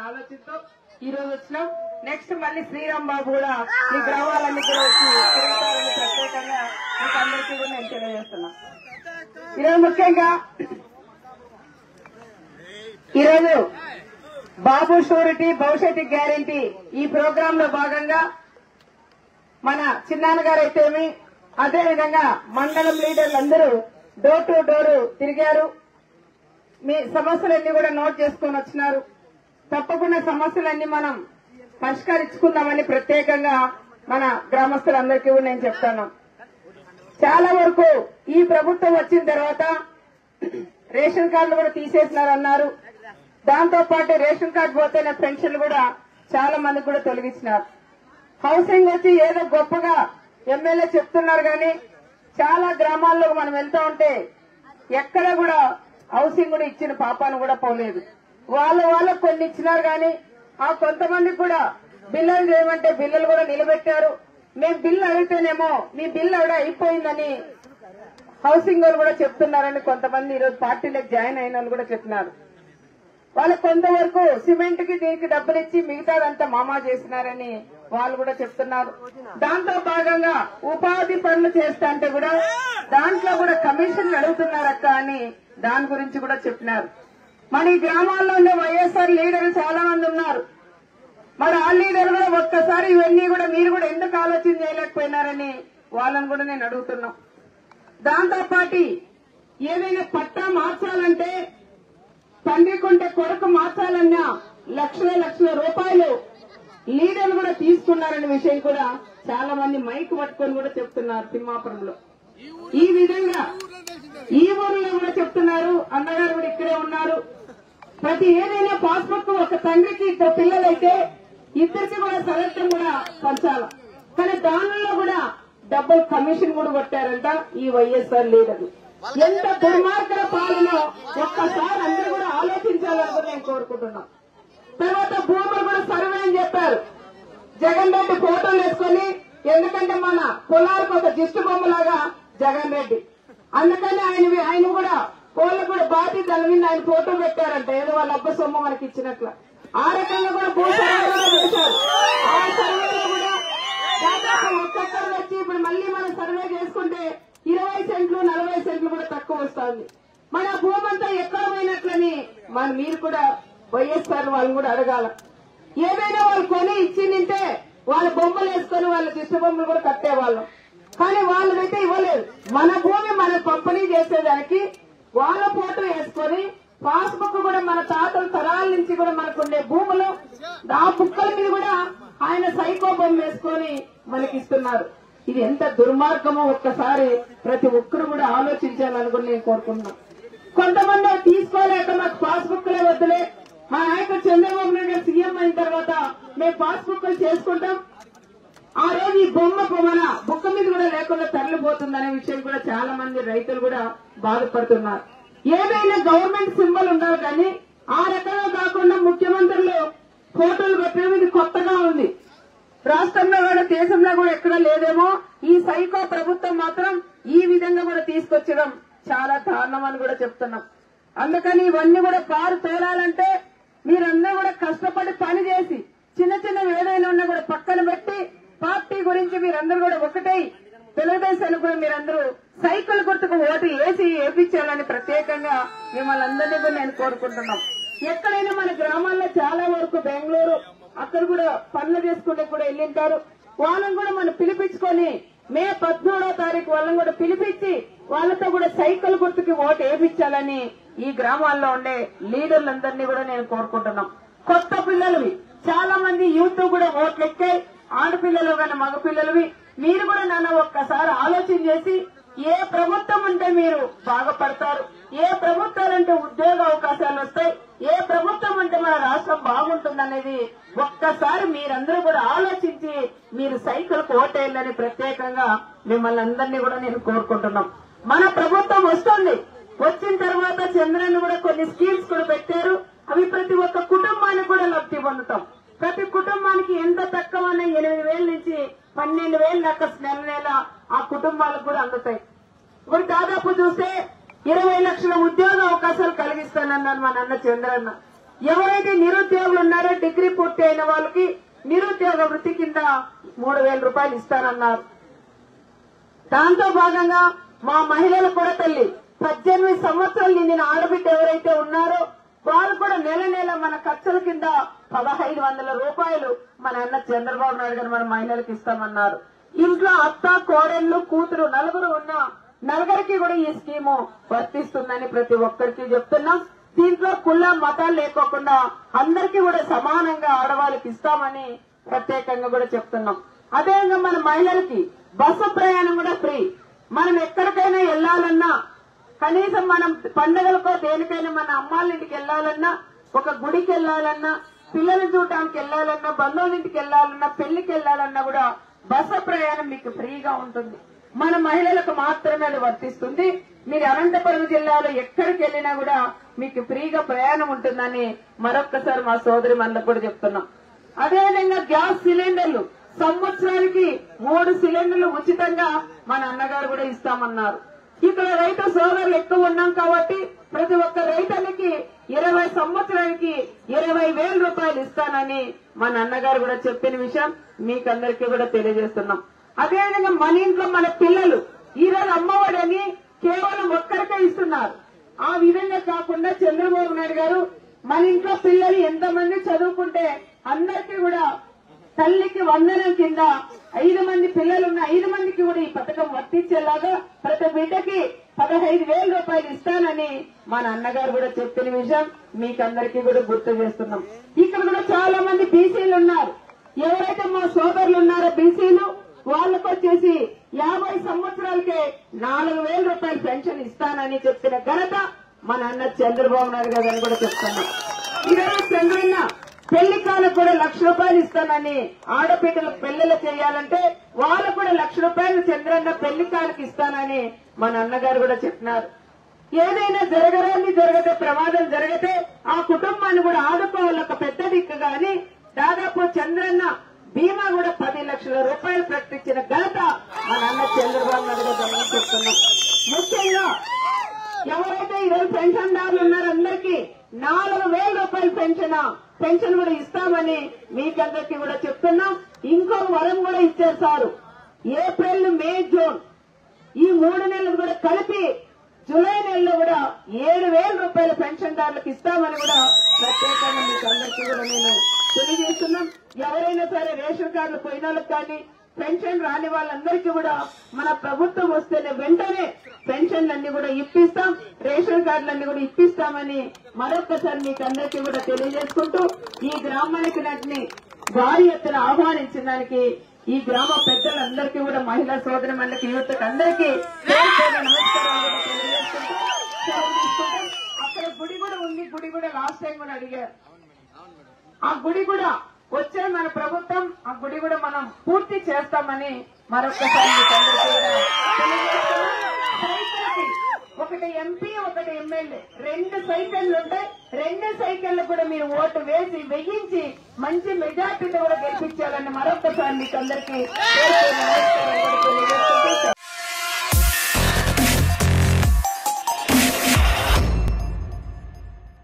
ఆలోచనతో ఈ రోజు వచ్చినాం. నెక్స్ట్ మళ్ళీ శ్రీరామ్ బాబు కూడా ఈ గ్రామాలన్నీ కూడా వచ్చి తిరుగుతారని ప్రత్యేకంగా మీకు అందరికీ కూడా నేను తెలియజేస్తున్నా. ఈరోజు ముఖ్యంగా ఈరోజు బాబు షూరిటీ భవిష్యత్తు గ్యారంటీ ఈ ప్రోగ్రామ్ లో భాగంగా మన చిన్నాన్న గారు అయితేమి అదేవిధంగా మండలం లీడర్లు అందరూ డోర్ టు డోర్ తిరిగారు. మీ సమస్యలన్నీ కూడా నోట్ చేసుకుని వచ్చినారు. తప్పకుండా సమస్యలన్నీ మనం పరిష్కరించుకుందామని ప్రత్యేకంగా మన గ్రామస్తులందరికీ కూడా నేను చెప్తాను. చాలా వరకు ఈ ప్రభుత్వం వచ్చిన తర్వాత రేషన్ కార్డులు కూడా తీసేసినారన్నారు. దాంతో పాటు రేషన్ కార్డు పోతేనే పెన్షన్లు కూడా చాలా మందికి కూడా తొలగించినారు. హౌసింగ్ వచ్చి ఏదో గొప్పగా ఎమ్మెల్యే చెప్తున్నారు కానీ చాలా గ్రామాల్లో మనం వెళ్తా ఉంటే ఎక్కడ కూడా హౌసింగ్ కూడా ఇచ్చిన పాపాను కూడా పోలేదు. వాళ్ళకు కొన్ని ఇచ్చినారు కానీ ఆ కొంతమందికి కూడా బిల్లులు చేయమంటే బిల్లులు కూడా నిలబెట్టారు. మేము బిల్లు అడిగితేనేమో మీ బిల్లు కూడా అయిపోయిందని హౌసింగ్ వాళ్ళు కూడా చెప్తున్నారని కొంతమంది ఈరోజు పార్టీలకు జాయిన్ అయిన వాళ్ళు కూడా చెప్తున్నారు. వాళ్ళకు కొంతవరకు సిమెంట్ కి దీనికి డబ్బులు ఇచ్చి మిగతాదంతా మామా చేసినారని వాళ్ళు కూడా చెప్తున్నారు. దాంతో భాగంగా ఉపాధి పనులు చేస్తా అంటే కూడా దాంట్లో కూడా కమిషన్లు అడుగుతున్నారక్క అని దాని గురించి కూడా చెప్పినారు. మన ఈ గ్రామాల్లో ఉండే వైఎస్ఆర్ లీడర్లు చాలా మంది ఉన్నారు. మరి ఆ లీడర్ కూడా ఒక్కసారి ఇవన్నీ కూడా మీరు కూడా ఎందుకు ఆలోచన చేయలేకపోయినారని వాళ్ళని కూడా నేను అడుగుతున్నా. దాంతో పాటు ఏదైనా పట్టా మార్చాలంటే తండ్రి కొంటే కొడుకు మార్చాలన్నా లక్షల రూపాయలు లీడర్లు కూడా తీసుకున్నారనే విషయం కూడా చాలా మంది మైక్ పట్టుకొని కూడా చెప్తున్నారు. తిమ్మాపురంలో ఈ విధంగా ఈ ఊరిలో కూడా చెప్తున్నారు. అన్నగారు కూడా ఇక్కడే ఉన్నారు. ప్రతి ఏదైనా పాస్బుక్ ఒక తండ్రికి ఇద్దరు పిల్లలైతే ఇద్దరికి కూడా సరళం కూడా పంచాలి. కానీ దానిలో కూడా డబ్బులు కమిషన్ కూడా కొట్టారంట ఈ వైఎస్ఆర్ లీడర్లు. ఎంత దుర్మార్గ పాలన ఒక్కసారి అందరూ కూడా ఆలోచించాలని కూడా నేను కోరుకుంటున్నాం. తర్వాత భూములు కూడా సర్వే అని చెప్పారు. జగన్ రెడ్డి ఫోటోలు వేసుకొని, ఎందుకంటే మన పొలాలకు ఒక దిష్టి బొమ్మలాగా జగన్ రెడ్డి, అందుకని ఆయన కూడా కోళ్ళు కూడా బాధ్యతల మీద ఆయన ఫోటో పెట్టారంట. ఏదో వాళ్ళ అబ్బ సొమ్ము మనకి ఇచ్చినట్లు ఆ రకంగా కూడా భూ సర్వేలో పెట్టారు. ఆ సర్వేలో కూడా దాదాపు ఒక్కొక్కరు వచ్చి ఇప్పుడు మళ్ళీ మనం సర్వే చేసుకుంటే 20 సెంట్లు 40 సెంట్లు కూడా తక్కువ వస్తుంది. మన భూమంతా ఎక్కడ పోయినట్లని మీరు కూడా వైఎస్ఆర్ వాళ్ళని కూడా అడగాల. ఏదైనా వాళ్ళు కొని ఇచ్చిందంటే వాళ్ళ బొమ్మలు వేసుకొని వాళ్ళ దిష్ట బొమ్మలు కూడా కట్టేవాళ్ళం. కానీ వాళ్ళకైతే ఇవ్వలేదు. మన భూమి మన పంపిణీ చేసేదానికి వాళ్ళ ఫోటో వేసుకొని పాస్బుక్ కూడా మన తాతల తరాల నుంచి కూడా మనకుండే భూములు ఆ బుక్కల మీద కూడా ఆయన సైకో బొమ్మ వేసుకొని మనకి ఇస్తున్నారు. ఇది ఎంత దుర్మార్గమో ఒక్కసారి ప్రతి ఒక్కరు కూడా ఆలోచించాలని కూడా నేను కోరుకుంటున్నాను. కొంతమంది తీసుకోలేక మాకు పాస్బుక్లే వద్దులే, మా నాయకుడు చంద్రబాబు నాయుడు గారు సీఎం అయిన తర్వాత మేము పాస్బుక్లు చేసుకుంటాం, ఆ రోజు ఈ బొమ్మ మన బుక్క మీద కూడా లేకుండా తరలిపోతుందనే విషయం కూడా చాలా మంది రైతులు కూడా బాధపడుతున్నారు. ఏదైనా గవర్నమెంట్ సింబల్ ఉండాలి కానీ ఆ రకంగా కాకుండా ముఖ్యమంత్రులు ఫోటోలు పెట్టడం ఇది కొత్తగా ఉంది. రాష్ట్రంలో కూడా దేశంలో కూడా ఎక్కడా లేదేమో. ఈ సైకో ప్రభుత్వం మాత్రం ఈ విధంగా కూడా తీసుకొచ్చడం చాలా దారుణం అని కూడా చెప్తున్నాం. అందుకని ఇవన్నీ కూడా పారు తేరాలంటే మీరందరూ కూడా కష్టపడి పని చేసి చిన్న ఏదైనా ఉన్నా కూడా పక్కన పెట్టి పార్టీ గురించి మీరందరూ కూడా ఒకటై తెలుగుదేశానికి కూడా మీరందరూ సైకిల్ గుర్తుకు ఓటు వేసి వేయించాలని ప్రత్యేకంగా మిమ్మల్ని అందరినీ కూడా నేను కోరుకుంటున్నాం. ఎక్కడైనా మన గ్రామాల్లో చాలా వరకు బెంగళూరు అక్కడ కూడా పనులు చేసుకుంటే కూడా వెళ్ళింటారు. వాళ్ళని కూడా మనం పిలిపించుకొని మే 13వ తారీఖు వాళ్ళని కూడా పిలిపించి వాళ్ళతో కూడా సైకిల్ గుర్తుకి ఓటు వేయించాలని ఈ గ్రామాల్లో ఉండే లీడర్లందరినీ కూడా నేను కోరుకుంటున్నాం. కొత్త పిల్లలవి చాలా మంది యూత్ కూడా ఓట్లు ఎక్కాయి, ఆడపిల్లలు కానీ మగపిల్లలవి. మీరు కూడా నన్ను ఒక్కసారి ఆలోచన చేసి ఏ ప్రభుత్వం ఉంటే మీరు బాగుపడతారు, ఏ ప్రభుత్వాలంటే ఉద్యోగ అవకాశాలు వస్తాయి, ఏ ప్రభుత్వం అంటే మన రాష్ట్రం బాగుంటుందనేది ఒక్కసారి మీరందరూ కూడా ఆలోచించి మీరు సైకిల్కు ఓటేయాలని ప్రత్యేకంగా మిమ్మల్ని అందరినీ కూడా నేను కోరుకుంటున్నాం. మన ప్రభుత్వం వస్తుంది, వచ్చిన తర్వాత చంద్రన్ కూడా కొన్ని స్కీమ్స్ కూడా పెట్టారు. అవి ప్రతి ఒక్క కుటుంబానికి కూడా లబ్ధి పొందుతాం. ప్రతి కుటుంబానికి ఎంత తక్కువ 8,000 నుంచి 12,000 దాకా నెల ఆ కుటుంబాలకు కూడా అందుతాయి. ఇప్పుడు దాదాపు చూస్తే 20 లక్షల ఉద్యోగ అవకాశాలు కలిగిస్తానన్నారు మా నాన్న చంద్రన్న. ఎవరైతే నిరుద్యోగులు ఉన్నారో డిగ్రీ పూర్తి అయిన వాళ్ళకి నిరుద్యోగ వృత్తి కింద 3,000 రూపాయలు ఇస్తానన్నారు. దాంతో భాగంగా మా మహిళలు కూడా తల్లి 18 సంవత్సరాలు నిండిన ఆడబిడ్డ ఎవరైతే ఉన్నారో వారు కూడా నెల నెల మన ఖర్చుల కింద 1,500 రూపాయలు మన అన్న చంద్రబాబు నాయుడు గారు మన మహిళలకు ఇస్తామన్నారు. ఇంట్లో అత్త కోడళ్లు కూతురు నలుగురు ఉన్న నలుగురికి కూడా ఈ స్కీము వర్తిస్తుందని ప్రతి ఒక్కరికి చెప్తున్నాం. దీంట్లో కుల మతాలు లేకోకుండా అందరికీ కూడా సమానంగా ఆడవాళ్ళకి ఇస్తామని ప్రత్యేకంగా కూడా చెప్తున్నాం. అదేవిధంగా మన మహిళలకి బస్సు ప్రయాణం కూడా ఫ్రీ. మనం ఎక్కడికైనా వెళ్లాలన్నా కనీసం మనం పండుగలకో దేనికైనా మన అమ్మాళ్ళ ఇంటికి వెళ్లాలన్నా ఒక గుడికి వెళ్లాలన్నా పిల్లల్ని చూడటానికి వెళ్లాలన్నా బంధువుల ఇంటికి వెళ్లాలన్నా పెళ్లికి వెళ్లాలన్నా కూడా బస్సు ప్రయాణం మీకు ఫ్రీగా ఉంటుంది. మన మహిళలకు మాత్రమే అది వర్తిస్తుంది. మీరు అనంతపురం జిల్లాలో ఎక్కడికి వెళ్లినా కూడా మీకు ఫ్రీగా ప్రయాణం ఉంటుందని మరొక్కసారి మా సోదరి మనలకు కూడా చెప్తున్నాం. అదేవిధంగా గ్యాస్ సిలిండర్లు సంవత్సరానికి 3 సిలిండర్లు ఉచితంగా మన అన్నగారు కూడా ఇస్తామన్నారు. ఇక్కడ రైతు సోదరులు ఎక్కువ ఉన్నాం కాబట్టి ప్రతి ఒక్క రైతులకి 20 సంవత్సరానికి 20,000 రూపాయలు ఇస్తానని మన అన్నగారు కూడా చెప్పిన విషయం మీకందరికీ కూడా తెలియజేస్తున్నాం. అదేవిధంగా మన ఇంట్లో మన పిల్లలు ఈరోజు అమ్మఒడని కేవలం ఒక్కరికే ఇస్తున్నారు. ఆ విధంగా కాకుండా చంద్రబాబు నాయుడు గారు మన ఇంట్లో పిల్లలు ఎంతమంది చదువుకుంటే అందరికీ కూడా తల్లికి వందనం కింద 5 మంది పిల్లలున్న 5 మందికి కూడా ఈ పథకం వర్తించేలాగా ప్రతి బిడ్డకి 15,000 రూపాయలు ఇస్తానని మన అన్నగారు కూడా చెప్పిన విషయం మీకందరికీ కూడా గుర్తు చేస్తున్నాం. ఇక్కడ కూడా చాలా మంది బీసీలు ఉన్నారు. ఎవరైతే మా సోదరులు ఉన్నారో బీసీలు వాళ్ళకు వచ్చేసి 50 సంవత్సరాలకే 4,000 రూపాయలు పెన్షన్ ఇస్తానని చెప్పిన ఘనత మన అన్న చంద్రబాబు నాయుడు గారు అని కూడా చెప్తున్నాం. ఈరోజు చంద్రన్న పెళ్లి కాలకు కూడా 1,00,000 రూపాయలు ఇస్తానని ఆడపిల్లలకు పెళ్లిళ్ళు చేయాలంటే వాళ్ళకు కూడా 1,00,000 రూపాయలు చంద్రన్న పెళ్లి కాలకు ఇస్తానని మన అన్నగారు కూడా చెప్పినారు. ఏదైనా జరిగితే ప్రమాదం జరిగితే ఆ కుటుంబాన్ని కూడా ఆదుకోవాలి ఒక పెద్ద దిక్కుగా అని దాదాపు చంద్రన్న బీమా కూడా 10 లక్షల రూపాయలు ప్రకటించిన ఘనత మన అన్న చంద్రబాబు నాయుడు గారు చెప్తున్నాం. ముఖ్యంగా ఎవరైతే ఈరోజు పెన్షన్దారులు ఉన్నారో అందరికీ 4,000 రూపాయలు పెన్షన్ కూడా ఇస్తామని మీకందరికీ కూడా చెప్తున్నాం. ఇంకో వరం కూడా ఇచ్చారు సారు. ఏప్రిల్ మే జూన్ ఈ 3 నెలలు కూడా కలిపి జూలై నెలలో కూడా 7,000 రూపాయల పెన్షన్దారులకు ఇస్తామని కూడా ప్రత్యేకంగా మీకందరికీ కూడా నేను తెలియజేస్తున్నాం. ఎవరైనా సరే రేషన్ కార్డులు పోయిన వాళ్ళకి కానీ పెన్షన్ రాని వాళ్ళందరికీ కూడా మన ప్రభుత్వం వస్తేనే వెంటనే పెన్షన్లన్నీ కూడా ఇప్పిస్తాం, రేషన్ కార్డులన్నీ కూడా ఇప్పిస్తామని మరొక్కసారి మీకు అందరికీ కూడా తెలియజేసుకుంటూ ఈ గ్రామానికి నటిని భారీ ఎత్తున ఆహ్వానించిన దానికి ఈ గ్రామ పెద్దలందరికీ కూడా మహిళా సోదరి మండలికి యువతకు అందరికీ నమస్కారాలు కూడా తెలియజేసుకుంటూ అక్కడ గుడి కూడా ఉంది. గుడి కూడా లాస్ట్ టైం కూడా అడిగారు. ఆ గుడి కూడా వచ్చే మన ప్రభుత్వం ఆ గుడి కూడా మనం పూర్తి చేస్తామని మరొకసారి సైకిల్కి ఒకటి ఎంపీ ఒకటి ఎమ్మెల్యే 2 సైకిళ్లు ఉంటాయి. 2 సైకిళ్లు కూడా మీరు ఓటు వేసి వెయ్యించి మంచి మెజార్టీతో కూడా గెలిపించాలని మరొకసారి మీకు అందరికీ